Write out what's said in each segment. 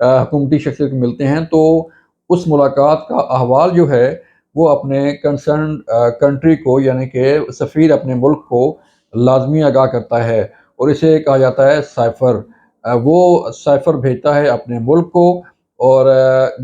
حکومتی شخصیت کو ملتے ہیں تو اس ملاقات کا احوال جو ہے وہ اپنے کنسرن کنٹری کو یعنی کہ سفیر اپنے ملک کو لازمی آگاہ کرتا ہے، اور اسے کہا جاتا ہے سائفر۔ وہ سائفر بھیجتا ہے اپنے ملک کو، اور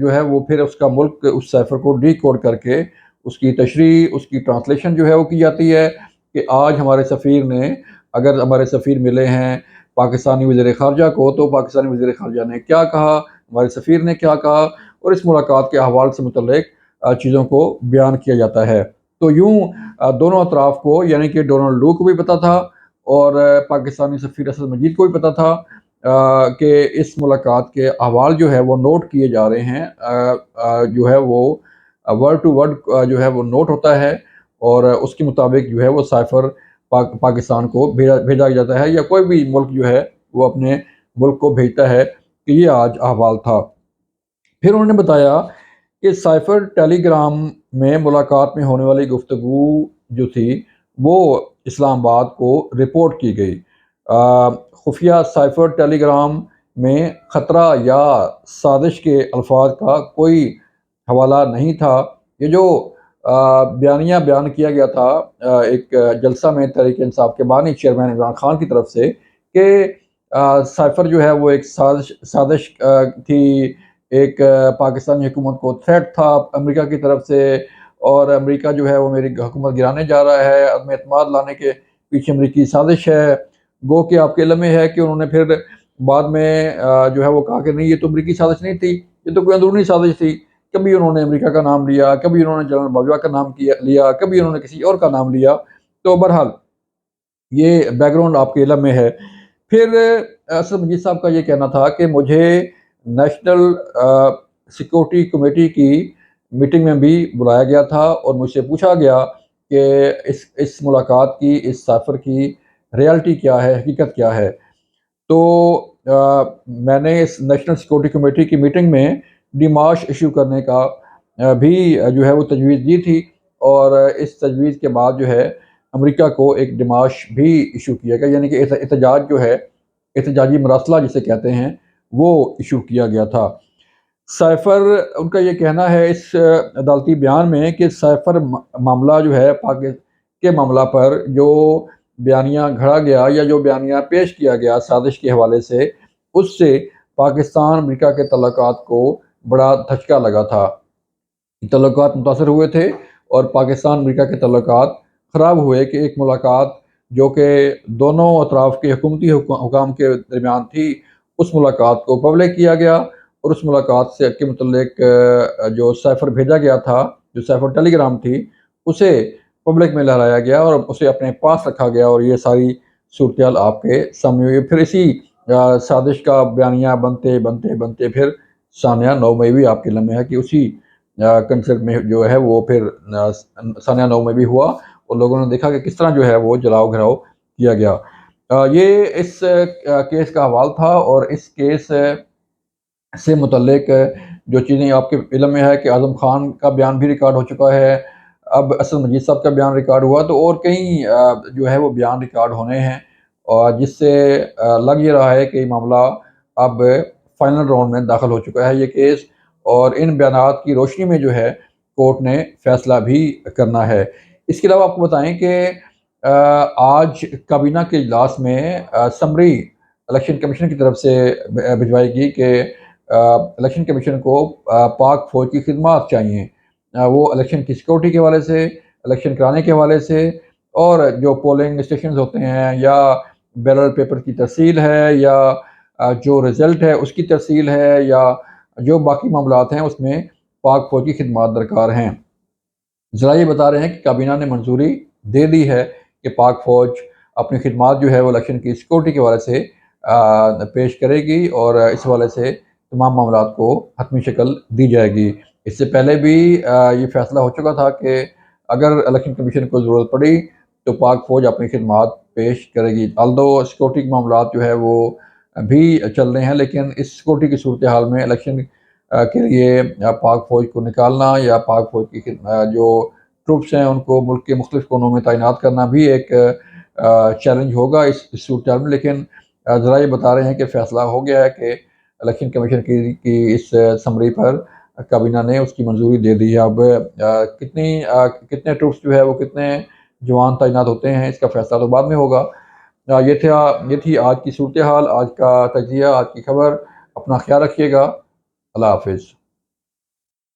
جو ہے وہ پھر اس کا ملک اس سائفر کو ڈی کوڈ کر کے اس کی تشریح، اس کی ٹرانسلیشن جو ہے وہ کی جاتی ہے کہ آج ہمارے سفیر نے، اگر ہمارے سفیر ملے ہیں پاکستانی وزیر خارجہ کو، تو پاکستانی وزیر خارجہ نے کیا کہا، ہمارے سفیر نے کیا کہا، اور اس ملاقات کے احوال سے متعلق چیزوں کو بیان کیا جاتا ہے۔ تو یوں دونوں اطراف کو، یعنی کہ ڈونلڈ لو کو بھی پتہ تھا اور پاکستانی سفیر اسد مجید کو بھی پتہ تھا کہ اس ملاقات کے احوال جو ہے وہ نوٹ کیے جا رہے ہیں، جو ہے وہ ورڈ ٹو ورڈ جو ہے وہ نوٹ ہوتا ہے، اور اس کے مطابق جو ہے وہ سائفر پاکستان کو بھیجا جاتا ہے، یا کوئی بھی ملک جو ہے وہ اپنے ملک کو بھیجتا ہے کہ یہ آج احوال تھا۔ پھر انہوں نے بتایا کہ سائفر ٹیلی گرام میں ملاقات میں ہونے والی گفتگو جو تھی وہ اسلام آباد کو رپورٹ کی گئی۔ خفیہ سائفر ٹیلی گرام میں خطرہ یا سازش کے الفاظ کا کوئی حوالہ نہیں تھا۔ یہ جو بیانیہ بیان کیا گیا تھا ایک جلسہ میں تحریک انصاف کے بانی چیئرمین عمران خان کی طرف سے، کہ سائفر جو ہے وہ ایک سازش تھی، ایک پاکستانی حکومت کو تھریٹ تھا امریکہ کی طرف سے، اور امریکہ جو ہے وہ میری حکومت گرانے جا رہا ہے، عدم اعتماد لانے کے پیچھے امریکی سازش ہے۔ گو کہ آپ کے علم میں ہے کہ انہوں نے پھر بعد میں جو ہے وہ کہا کہ نہیں، یہ تو امریکی سازش نہیں تھی، یہ تو کوئی اندرونی سازش تھی۔ کبھی انہوں نے امریکہ کا نام لیا، کبھی انہوں نے جنرل باجوہ کا نام لیا، کبھی انہوں نے کسی اور کا نام لیا۔ تو بہرحال یہ بیک گراؤنڈ آپ کے علم میں ہے۔ پھر اسد مجید صاحب کا یہ کہنا تھا کہ مجھے نیشنل سیکورٹی کمیٹی کی میٹنگ میں بھی بلایا گیا تھا، اور مجھ سے پوچھا گیا کہ اس ملاقات کی، اس سائفر کی ریالٹی کیا ہے، حقیقت کیا ہے۔ تو میں نے اس نیشنل سیکورٹی کمیٹی کی میٹنگ میں ڈیمارش ایشو کرنے کا بھی جو ہے وہ تجویز دی تھی، اور اس تجویز کے بعد جو ہے امریکہ کو ایک ڈیمارش بھی ایشو کیا گیا، یعنی کہ احتجاج جو ہے، احتجاجی مراسلہ جسے کہتے ہیں، وہ ایشو کیا گیا تھا۔ سائفر، ان کا یہ کہنا ہے اس عدالتی بیان میں کہ سائفر معاملہ جو ہے کے معاملہ پر جو بیانیہ گھڑا گیا یا جو بیانیہ پیش کیا گیا سازش کے حوالے سے، اس سے پاکستان امریکہ کے تعلقات کو بڑا دھچکا لگا تھا۔ تعلقات متاثر ہوئے تھے، اور پاکستان امریکہ کے تعلقات خراب ہوئے کہ ایک ملاقات جو کہ دونوں اطراف کے حکومتی حکام کے درمیان تھی، اس ملاقات کو پبلک کیا گیا، اور اس ملاقات سے کے متعلق جو سائفر بھیجا گیا تھا، جو سائفر ٹیلی گرام تھی، اسے پبلک میں لہرایا گیا اور اسے اپنے پاس رکھا گیا، اور یہ ساری صورتحال آپ کے سامنے ہوئی۔ پھر اسی سازش کا بیانیہ بنتے بنتے بنتے پھر ثانیہ 9 مئی بھی آپ کے لمحے ہے کہ اسی کنسرٹ میں جو ہے وہ پھر ثانیہ 9 میں بھی ہوا، اور لوگوں نے دیکھا کہ کس طرح جو ہے وہ جلاؤ گھراؤ کیا گیا۔ یہ اس کیس کا حوال تھا، اور اس کیس سے متعلق جو چیزیں آپ کے علم میں ہے کہ اعظم خان کا بیان بھی ریکارڈ ہو چکا ہے، اب اسد مجید صاحب کا بیان ریکارڈ ہوا، تو اور کئی جو ہے وہ بیان ریکارڈ ہونے ہیں، اور جس سے لگ یہ رہا ہے کہ یہ معاملہ اب فائنل راؤنڈ میں داخل ہو چکا ہے یہ کیس، اور ان بیانات کی روشنی میں جو ہے کورٹ نے فیصلہ بھی کرنا ہے۔ اس کے علاوہ آپ کو بتائیں کہ آج کابینہ کے اجلاس میں سمری الیکشن کمیشن کی طرف سے بھجوائی گئی کہ الیکشن کمیشن کو پاک فوج کی خدمات چاہیے، وہ الیکشن کی سیکورٹی کے حوالے سے، الیکشن کرانے کے حوالے سے، اور جو پولنگ اسٹیشنز ہوتے ہیں، یا بیلٹ پیپر کی ترسیل ہے، یا جو رزلٹ ہے اس کی ترسیل ہے، یا جو باقی معاملات ہیں اس میں پاک فوج کی خدمات درکار ہیں۔ ذرائع بتا رہے ہیں کہ کابینہ نے منظوری دے دی ہے کہ پاک فوج اپنی خدمات جو ہے وہ الیکشن کی سیکورٹی کے حوالے سے پیش کرے گی، اور اس حوالے سے تمام معاملات کو حتمی شکل دی جائے گی۔ اس سے پہلے بھی یہ فیصلہ ہو چکا تھا کہ اگر الیکشن کمیشن کو ضرورت پڑی تو پاک فوج اپنی خدمات پیش کرے گی۔ آلدو سیکورٹی کے معاملات جو ہے وہ بھی چل رہے ہیں، لیکن اس سیکورٹی کی صورتحال میں الیکشن کے لیے پاک فوج کو نکالنا، یا پاک فوج کی جو ٹروپس ہیں ان کو ملک کے مختلف کونوں میں تعینات کرنا بھی ایک چیلنج ہوگا اس صورتحال میں، لیکن ذرائع بتا رہے ہیں کہ فیصلہ ہو گیا ہے کہ الیکشن کمیشن کی اس سمری پر کابینہ نے اس کی منظوری دے دی ہے۔ اب کتنے ٹروپس جو ہے وہ کتنے جوان تعینات ہوتے ہیں، اس کا فیصلہ تو بعد میں ہوگا۔ یہ تھی آج کی صورتحال، آج کا تجزیہ، آج کی خبر۔ اپنا خیال رکھیے گا۔ اللہ حافظ۔